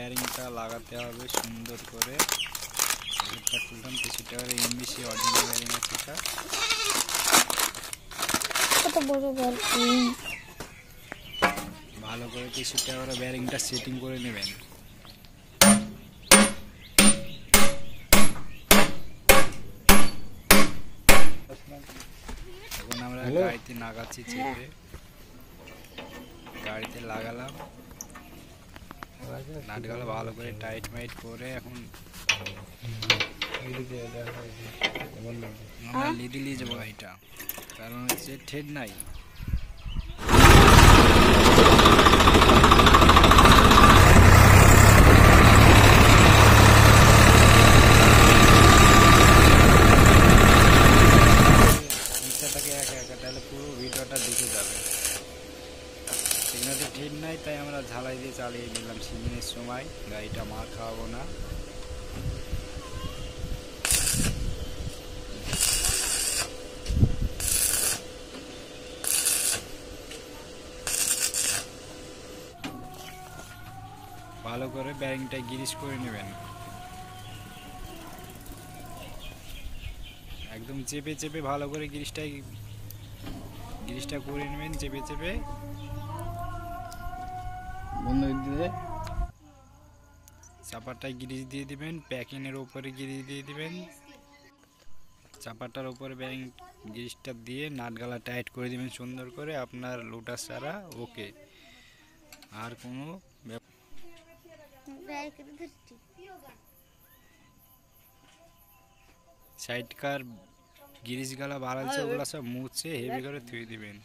বেয়ারিংটা লাগাতে হবে সুন্দর করে। তুললাম 300 টাকার এমবিসি অরিজিনাল বেয়ারিং আছে এটা। কত বড় বেয়ারিং, ভালো করে 300 টাকার বেয়ারিংটা সেটিং করে নেবেন। এখন আমরা গাড়িতে লাগাচ্ছি, চেপে গাড়িতে লাগালাম, নাটগুলো ভালো করে টাইট মাইট করে এখন আমরা লিদি নিয়ে যাবো গাড়িটা, কারণ হচ্ছে ঠেড নাই। তাহলে পুরো ভিডিওটা দেখে যাবে। সিগনালটা ঠিক নাই, তাই আমরা ঝালাই দিয়ে চালিয়ে দিলাম সিজনের সময়, গাড়িটা মার খাওয়াবো না। ভালো করে বেয়ারিংটা গ্রিস করে নেবেন, একদম চেপে চেপে ভালো করে গ্রিসটা করে নেবেন, চেপে চেপে বন্ধ দিয়ে চাপাটায় গ্রিস দিয়ে দিবেন, প্যাকিংয়ের উপরে গ্রিস দিয়ে দিবেন, চাপাটার উপরে বেয়ারিং গ্রিসটা দিয়ে নাটগালা টাইট করে দিবেন সুন্দর করে। আপনার লোটাস ছাড়া ওকে, আর কোনো সাইড কার গ্রিস গালা বাড়াচ্ছে ওগুলো সব মুছে হেভি করে ধুয়ে দিবেন।